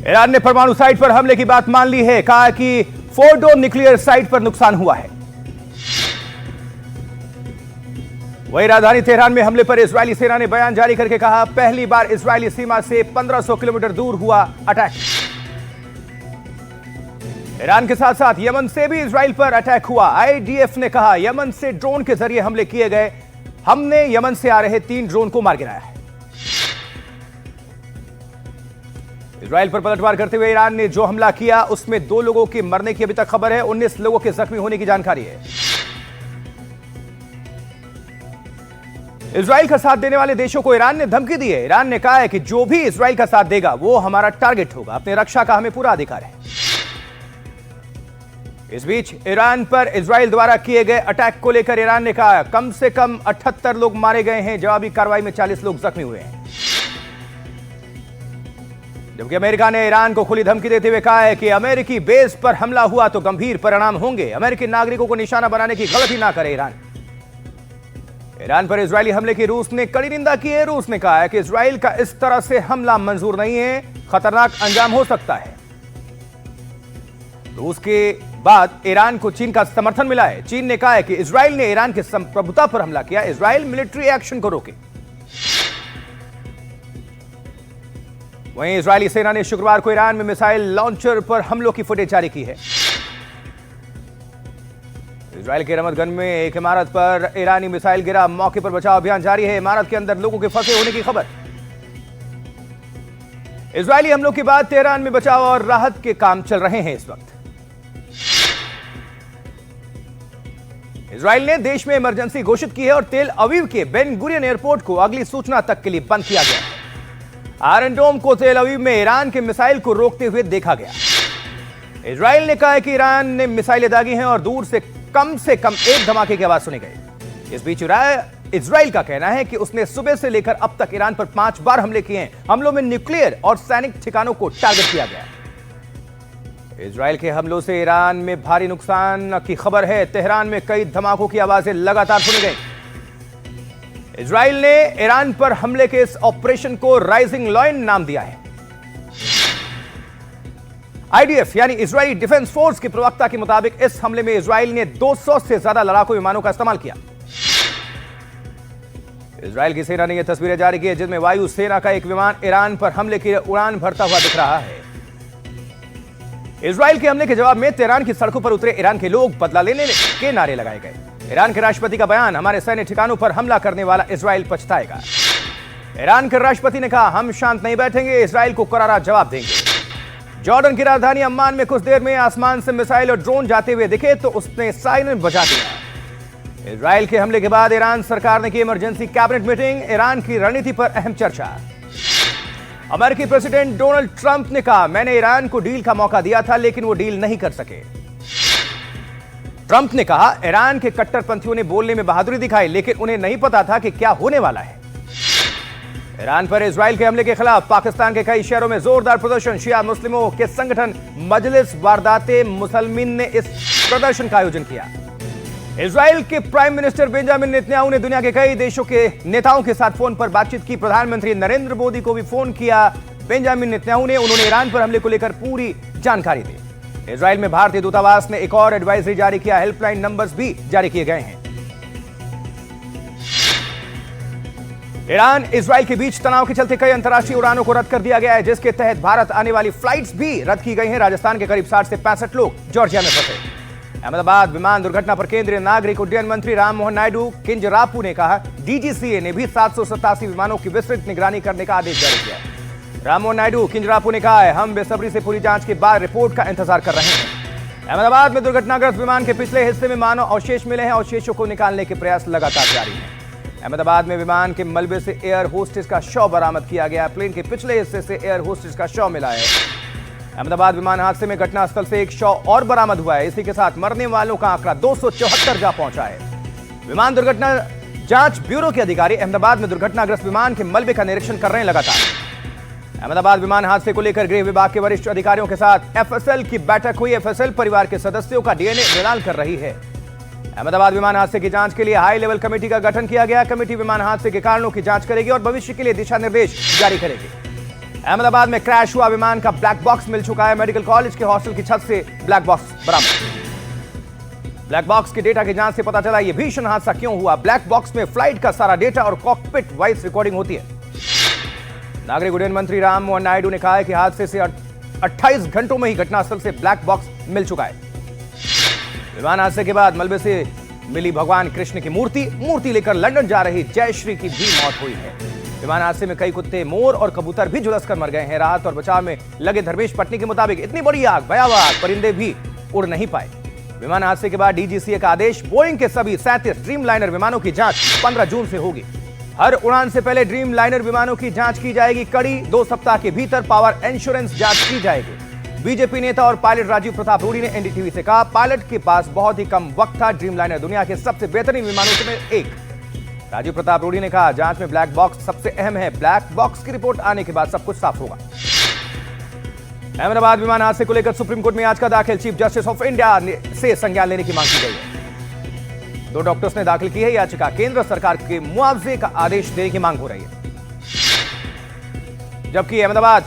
Iran ने परमाणु site पर हमले की बात मान ली है। कहा कि फोर्डो न्यूक्लियर साइट पर नुकसान हुआ है। वहीं राजधानी तेहरान में हमले पर इजरायली सेना ने बयान जारी करके कहा, पहली बार इजरायली सीमा से 1500 किलोमीटर दूर हुआ अटैक। ईरान के साथ साथ यमन से भी इजराइल पर अटैक हुआ। आईडीएफ ने कहा, यमन से ड्रोन के जरिए हमले किए गए। हमने यमन से आ रहे 3 ड्रोन को मार गिराया है। इजराइल पर पलटवार करते हुए ईरान ने जो हमला किया उसमें 2 लोगों के मरने की अभी तक खबर है। 19 लोगों के जख्मी होने की जानकारी है। इजराइल का साथ देने वाले देशों को ईरान ने धमकी दी है। ईरान ने कहा है कि जो भी इजराइल का साथ देगा वो हमारा टारगेट होगा। अपनी रक्षा का हमें पूरा अधिकार है। इस बीच ईरान पर इजराइल द्वारा किए गए अटैक को लेकर ईरान ने कहा, कम से कम 78 लोग मारे गए हैं। जवाबी कार्रवाई में 40 लोग जख्मी हुए हैं। जबकि अमेरिका ने ईरान को खुली धमकी देते हुए कहा है कि अमेरिकी बेस पर हमला हुआ तो गंभीर परिणाम होंगे। अमेरिकी नागरिकों को निशाना बनाने की गलती ना करे ईरान पर इजरायली हमले की रूस ने कड़ी निंदा की है। रूस ने कहा है कि इजराइल का इस तरह से हमला मंजूर नहीं है, खतरनाक अंजाम हो सकता है। रूस के बाद ईरान को चीन का समर्थन मिला है। चीन ने कहा है कि इजराइल ने ईरान की संप्रभुता पर हमला किया। इजराइल मिलिट्री एक्शन को रोके। वहीं इजरायली सेना ने शुक्रवार को ईरान में मिसाइल लॉन्चर पर हमलों की फुटेज जारी की है। इजराइल के रमतगंज में एक इमारत पर ईरानी मिसाइल गिरा। मौके पर बचाव अभियान जारी है। इमारत के अंदर लोगों के फंसे होने की खबर। इजरायली हमलों के बाद तेहरान में बचाव और राहत के काम चल रहे हैं। इस वक्त इजराइल ने देश में इमरजेंसी घोषित की है और तेल अवीव के बेन गुरियन एयरपोर्ट को अगली सूचना तक के लिए बंद किया गया है। आयरन डोम को तेल अवीव में ईरान के मिसाइल को रोकते हुए देखा गया। इजराइल ने कहा है कि ईरान ने मिसाइलें दागी हैं और दूर से कम एक धमाके की आवाज सुनी गई। इस बीच इजराइल का कहना है कि उसने सुबह से लेकर अब तक ईरान पर 5 बार हमले किए हैं। हमलों में न्यूक्लियर और सैनिक ठिकानों को टारगेट किया गया। इजराइल के हमलों से ईरान में भारी नुकसान की खबर है। तेहरान में कई धमाकों की आवाजें लगातार सुनी गई। इजराइल ने ईरान पर हमले के इस ऑपरेशन को राइजिंग लॉयन नाम दिया है। आईडीएफ यानी इजरायली डिफेंस फोर्स के प्रवक्ता के मुताबिक इस हमले में इजराइल ने 200 से ज्यादा लड़ाकू विमानों का इस्तेमाल किया। इजराइल की सेना ने यह तस्वीरें जारी की है जिसमें वायु सेना का एक विमान ईरान पर हमले की उड़ान भरता हुआ दिख रहा है। इजराइल के हमले के जवाब में तेहरान की सड़कों पर उतरे ईरान के लोग बदला लेने के नारे लगाए गए। ईरान के राष्ट्रपति का बयान, हमारे सैन्य ठिकानों पर हमला करने वाला इजराइल पछताएगा। ईरान के राष्ट्रपति ने कहा, हम शांत नहीं बैठेंगे, इजराइल को करारा जवाब देंगे। जॉर्डन की राजधानी अम्मान में कुछ देर में आसमान से मिसाइल और ड्रोन जाते हुए दिखे तो उसने सायरन बजा दिया। इजराइल के हमले के बाद ईरान सरकार ने की इमरजेंसी कैबिनेट मीटिंग। ईरान की रणनीति पर अहम चर्चा। अमेरिकी प्रेसिडेंट डोनाल्ड ट्रंप ने कहा, मैंने ईरान को डील का मौका दिया था लेकिन वो डील नहीं कर सके। ट्रंप ने कहा, ईरान के कट्टरपंथियों ने बोलने में बहादुरी दिखाई लेकिन उन्हें नहीं पता था कि क्या होने वाला है। ईरान पर इजराइल के हमले के खिलाफ पाकिस्तान के कई शहरों में जोरदार प्रदर्शन। शिया मुस्लिमों के संगठन मजलिस वारदाते मुसलमिन ने इस प्रदर्शन का आयोजन किया। इजराइल के प्राइम मिनिस्टर बेंजामिन नेतन्याहू ने दुनिया के कई देशों के नेताओं के साथ फोन पर बातचीत की। प्रधानमंत्री नरेंद्र मोदी को भी फोन किया बेंजामिन नेतन्याहू ने। उन्होंने ईरान पर हमले को लेकर पूरी जानकारी दी। इजराइल में भारतीय दूतावास ने एक और एडवाइजरी जारी किया। हेल्पलाइन नंबर्स भी जारी किए गए हैं। ईरान इजराइल के बीच तनाव के चलते कई अंतर्राष्ट्रीय उड़ानों को रद्द कर दिया गया है जिसके तहत भारत आने वाली फ्लाइट्स भी रद्द की गई हैं। राजस्थान के करीब 60 से 65 लोग जॉर्जिया में फंसे। अहमदाबाद विमान दुर्घटना पर केंद्रीय नागरिक उड्डयन मंत्री राममोहन नायडू किंजरापू ने कहा, डीजीसीए ने भी 787 विमानों की विस्तृत निगरानी करने का आदेश जारी किया है। राममोहन नायडू किंजरापू ने कहा है, हम बेसब्री से पूरी जांच के बाद रिपोर्ट का इंतजार कर रहे हैं। अहमदाबाद में दुर्घटनाग्रस्त विमान के पिछले हिस्से में मानव अवशेष मिले हैं। अवशेषों को निकालने के प्रयास लगातार जारी हैं। अहमदाबाद में विमान के मलबे से एयर होस्टेस का शव बरामद किया गया। प्लेन के पिछले हिस्से से एयर होस्टेस का शव मिला है। अहमदाबाद विमान हादसे में घटनास्थल से एक शव और बरामद हुआ है। इसी के साथ मरने वालों का आंकड़ा 274 जा पहुंचा है। विमान दुर्घटना जांच ब्यूरो के अधिकारी अहमदाबाद में दुर्घटनाग्रस्त विमान के मलबे का निरीक्षण कर रहे हैं लगातार। अहमदाबाद विमान हादसे को लेकर गृह विभाग के वरिष्ठ अधिकारियों के साथ एफएसएल की बैठक हुई। एफएसएल परिवार के सदस्यों का डीएनए मिलान कर रही है। अहमदाबाद विमान हादसे की जांच के लिए हाई लेवल कमेटी का गठन किया गया। कमेटी विमान हादसे के कारणों की जांच करेगी और भविष्य के लिए दिशा निर्देश जारी करेगी। अहमदाबाद में क्रैश हुआ विमान का ब्लैक बॉक्स मिल चुका है। मेडिकल कॉलेज के हॉस्टल की छत से ब्लैक बॉक्स बरामद। ब्लैक बॉक्स के डेटा की जांच से पता चला यह भीषण हादसा क्यों हुआ। ब्लैक बॉक्स में फ्लाइट का सारा डेटा और कॉकपिट वॉइस रिकॉर्डिंग होती है। नागरिक उड्डयन मंत्री राममोहन नायडू ने कहा है कि हादसे से 28 घंटों में ही घटनास्थल से ब्लैक बॉक्स मिल चुका है। विमान हादसे के बाद मलबे से मिली भगवान कृष्ण की मूर्ति लेकर लंदन जा रही जयश्री की भी मौत हुई है। विमान हादसे में कई कुत्ते, मोर और कबूतर भी झुलसकर मर गए हैं। राहत और बचाव में लगे धर्मेश पटनी के मुताबिक इतनी बड़ी आग, भयावह आग, परिंदे भी उड़ नहीं पाए। विमान हादसे के बाद डीजीसीए का आदेश, बोइंग के सभी 37 ड्रीम लाइनर विमानों की जांच 15 जून से होगी। हर उड़ान से पहले ड्रीम लाइनर विमानों की जांच की जाएगी कड़ी। 2 सप्ताह के भीतर पावर इंश्योरेंस जांच की जाएगी। बीजेपी नेता और पायलट राजीव प्रताप रूडी ने एनडीटीवी से कहा, पायलट के पास बहुत ही कम वक्त था। ड्रीम लाइनर दुनिया के सबसे बेहतरीन विमानों में एक। राजीव प्रताप रूडी ने कहा, जांच में ब्लैक बॉक्स सबसे अहम है। ब्लैक बॉक्स की रिपोर्ट आने के बाद सब कुछ साफ होगा। अहमदाबाद विमान हादसे को लेकर सुप्रीम कोर्ट में याचिका दाखिल। चीफ जस्टिस ऑफ इंडिया से संज्ञान लेने की मांग की गई है। 2 डॉक्टर्स ने दाखिल की है याचिका। केंद्र सरकार के मुआवजे का आदेश देने की मांग हो रही है। जबकि अहमदाबाद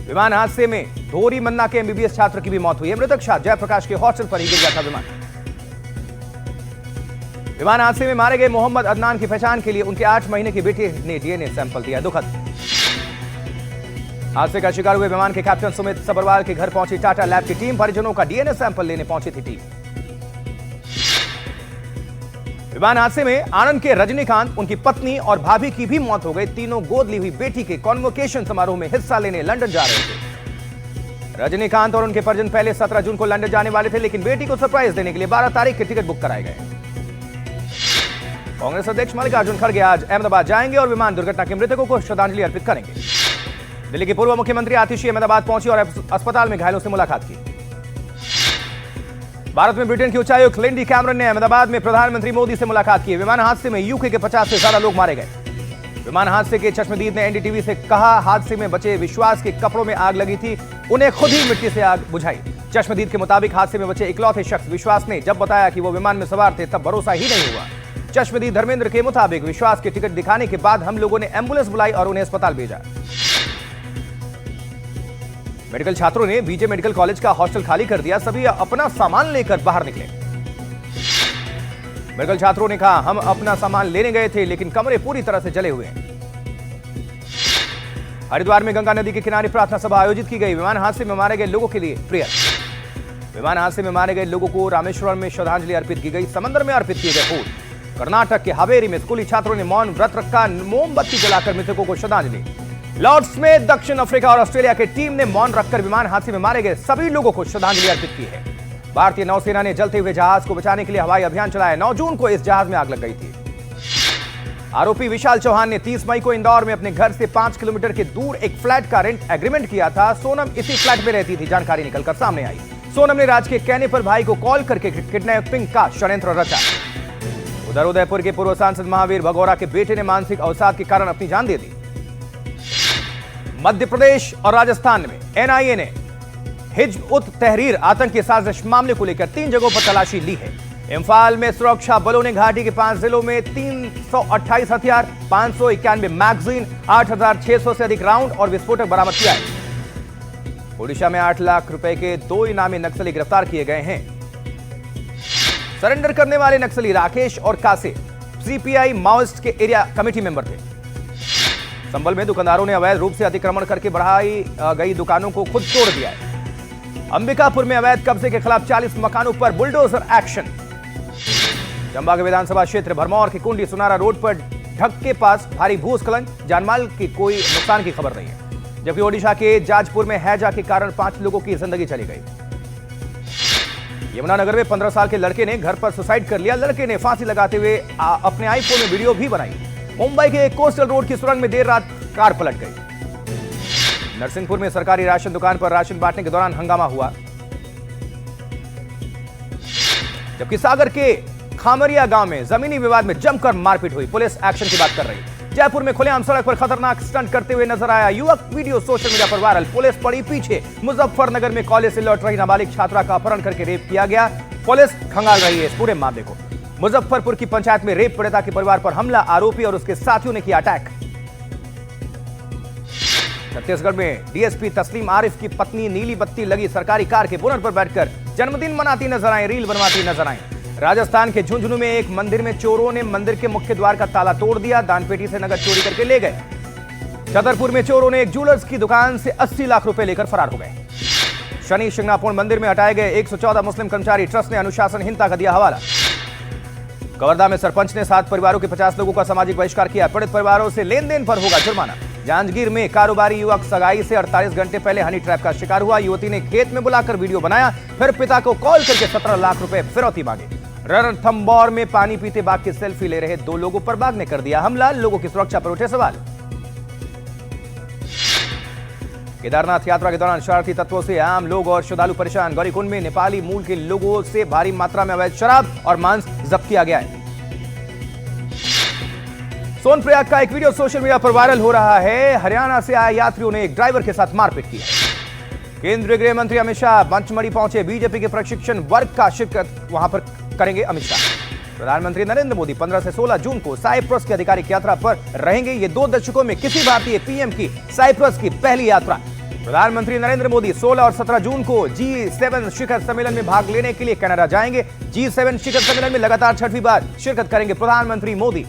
विमान हादसे में धोरी मन्ना के एमबीबीएस छात्र की भी मौत हुई है। मृतक छात्र जयप्रकाश के हॉस्टल पर ही गिर गया था विमान। विमान हादसे में मारे गए मोहम्मद अदनान की पहचान के लिए उनके 8 महीने की बेटी ने डीएनए सैंपल दिया। दुखद हादसे का शिकार हुए विमान के कैप्टन सुमित सबरवाल के घर पहुंची टाटा लैब की टीम। परिजनों का डीएनए सैंपल लेने पहुंची थी टीम। विमान हादसे में आनंद के रजनीकांत, उनकी पत्नी और भाभी की भी मौत हो गई। तीनों गोद ली हुई बेटी के कॉन्वोकेशन समारोह में हिस्सा लेने लंदन जा रहे थे। रजनीकांत और उनके परिजन पहले 17 जून को लंदन जाने वाले थे, लेकिन बेटी को सरप्राइज देने के लिए 12 तारीख के टिकट बुक कराए गए। कांग्रेस अध्यक्ष मल्लिकार्जुन खड़गे आज अहमदाबाद जाएंगे और विमान दुर्घटना के मृतकों को श्रद्धांजलि अर्पित करेंगे। दिल्ली की पूर्व मुख्यमंत्री आतिशी अहमदाबाद पहुंची और अस्पताल में घायलों से मुलाकात की। भारत में ब्रिटेन की उच्चायुक्त लिंडी कैमरन ने अहमदाबाद में प्रधानमंत्री मोदी से मुलाकात की। विमान हादसे में यूके के 50 से ज्यादा लोग मारे गए। विमान हादसे के चश्मदीद ने एनडीटीवी से कहा, हादसे में बचे विश्वास के कपड़ों में आग लगी थी, उन्हें खुद ही मिट्टी से आग बुझाई। चश्मदीद के मुताबिक हादसे में बचे इकलौते शख्स विश्वास ने जब बताया कि वो विमान में सवार थे तब भरोसा ही नहीं हुआ। चश्मदीद धर्मेंद्र के मुताबिक विश्वास के टिकट दिखाने के बाद हम लोगों ने एम्बुलेंस बुलाई और उन्हें अस्पताल भेजा। मेडिकल छात्रों ने बीजे मेडिकल कॉलेज का हॉस्टल खाली कर दिया। सभी अपना सामान लेकर बाहर निकले। मेडिकल छात्रों ने कहा, हम अपना सामान लेने गए थे लेकिन कमरे पूरी तरह से जले हुए हैं। हरिद्वार में गंगा नदी के किनारे प्रार्थना सभा आयोजित की गई। विमान हादसे में मारे गए लोगों के लिए प्रेयर। विमान हादसे में मारे गए लोगों को रामेश्वरम में श्रद्धांजलि अर्पित की गई। समंदर में अर्पित किए गए फूल। कर्नाटक के हावेरी में स्कूली छात्रों ने मौन व्रत रखा। मोमबत्ती जलाकर मृतकों को श्रद्धांजलि। लॉर्ड्स में दक्षिण अफ्रीका और ऑस्ट्रेलिया की टीम ने मौन रखकर विमान हादसे में मारे गए सभी लोगों को श्रद्धांजलि अर्पित की है। भारतीय नौसेना ने जलते हुए जहाज को बचाने के लिए हवाई अभियान चलाया। 9 जून को इस जहाज में आग लग गई थी। आरोपी विशाल चौहान ने 30 मई को इंदौर में अपने घर से 5 किलोमीटर के दूर एक फ्लैट का रेंट एग्रीमेंट किया था। सोनम इसी फ्लैट में रहती थी। जानकारी निकलकर सामने आई। सोनम ने राज के कहने पर भाई को कॉल करके किडनैपिंग का षड्यंत्र रचा। उधर उदयपुर के पूर्व सांसद महावीर भगौरा के बेटे ने मानसिक अवसाद के कारण अपनी जान दे दी। मध्य प्रदेश और राजस्थान में एनआईए ने हिज्ब उत तहरीर आतंकी साजिश मामले को लेकर 3 जगहों पर तलाशी ली है। इंफाल में सुरक्षा बलों ने घाटी के 5 जिलों में 328 हथियार, 591 मैगजीन, 8600 से अधिक राउंड और विस्फोटक बरामद किया है। ओडिशा में 8 लाख रुपए के 2 इनामी नक्सली गिरफ्तार किए गए हैं। सरेंडर करने वाले नक्सली राकेश और कासे सीपीआई माओइस्ट के एरिया कमेटी मेंबर थे। संभल में दुकानदारों ने अवैध रूप से अतिक्रमण करके बढ़ाई गई दुकानों को खुद तोड़ दिया है। अंबिकापुर में अवैध कब्जे के खिलाफ 40 मकानों पर बुलडोजर एक्शन। चंबा के विधानसभा क्षेत्र भरमौर के कुंडी सुनारा रोड पर ढक के पास भारी भूस्खलन, जानमाल की कोई नुकसान की खबर नहीं है। जबकि ओडिशा के जाजपुर में हैजा के कारण 5 लोगों की जिंदगी चली गई। यमुनानगर में 15 साल के लड़के ने घर पर सुसाइड कर लिया। लड़के ने फांसी लगाते हुए अपने आईफोन में वीडियो भी बनाई। मुंबई के कोस्टल रोड की सुरंग में देर रात कार पलट गई। नरसिंहपुर में सरकारी राशन दुकान पर राशन बांटने के दौरान हंगामा हुआ। जबकि सागर के खामरिया गांव में जमीनी विवाद में जमकर मारपीट हुई। पुलिस एक्शन की बात कर रही। जयपुर में खुलेआम सड़क पर खतरनाक स्टंट करते हुए नजर आया युवक। वीडियो सोशल मीडिया पर वायरल। पुलिस पड़ी पीछे। मुजफ्फरनगर में कॉलेज से लौट रही नाबालिग छात्रा का अपहरण करके रेप किया गया। पुलिस खंगाल रही है इस पूरे मामले को। मुजफ्फरपुर की पंचायत में रेप पीड़िता के परिवार पर हमला। आरोपी और उसके साथियों ने किया अटैक। छत्तीसगढ़ में डीएसपी तस्लीम आरिफ की पत्नी नीली बत्ती लगी सरकारी कार के बोनट पर बैठकर जन्मदिन मनाती नजर आई, रील बनवाती नजर आई। राजस्थान के झुंझुनू में एक मंदिर में चोरों ने मंदिर के मुख्य द्वार का ताला तोड़ दिया, दानपेटी से नगद चोरी करके ले गए। छतरपुर में चोरों ने एक ज्वेलर्स की दुकान से 80 लाख रुपए लेकर फरार हो गए। शनि शिंगणापुर मंदिर में हटाए गए 114 मुस्लिम कर्मचारी, ट्रस्ट ने अनुशासनहीनता का दिया हवाला। कवर्धा में सरपंच ने 7 परिवारों के 50 लोगों का सामाजिक बहिष्कार किया, पीड़ित परिवारों से लेन देन पर होगा जुर्माना। जांजगीर में कारोबारी युवक सगाई से 48 घंटे पहले हनी ट्रैप का शिकार हुआ, युवती ने खेत में बुलाकर वीडियो बनाया, फिर पिता को कॉल करके 17 लाख रुपए फिरौती मांगे। रणथंभौर में पानी पीते बाघ की सेल्फी ले रहे 2 लोगों पर बाघ ने कर दिया हमला, लोगों की सुरक्षा पर उठे सवाल। केदारनाथ यात्रा के दौरान शरारती तत्वों से आम लोग और श्रद्धालु परेशान। गौरीकुंड में नेपाली मूल के लोगों से भारी मात्रा में अवैध शराब और मांस जब्त किया गया है। सोनप्रयाग का एक वीडियो सोशल मीडिया पर वायरल हो रहा है। हरियाणा से आए यात्रियों ने एक ड्राइवर के साथ मारपीट की। केंद्रीय गृह मंत्री अमित शाह पंचमढ़ी पहुंचे, बीजेपी के प्रशिक्षण वर्ग का शिरकत वहां पर करेंगे अमित शाह। प्रधानमंत्री नरेंद्र मोदी 15 से 16 जून को साइप्रस की आधिकारिक यात्रा पर रहेंगे। ये 2 दशकों में किसी भारतीय पीएम की साइप्रस की पहली यात्रा। प्रधानमंत्री नरेंद्र मोदी 16 और 17 जून को G7 शिखर सम्मेलन में भाग लेने के लिए कनाडा जाएंगे। G7 शिखर सम्मेलन में लगातार 6वीं बार शिरकत करेंगे प्रधानमंत्री मोदी।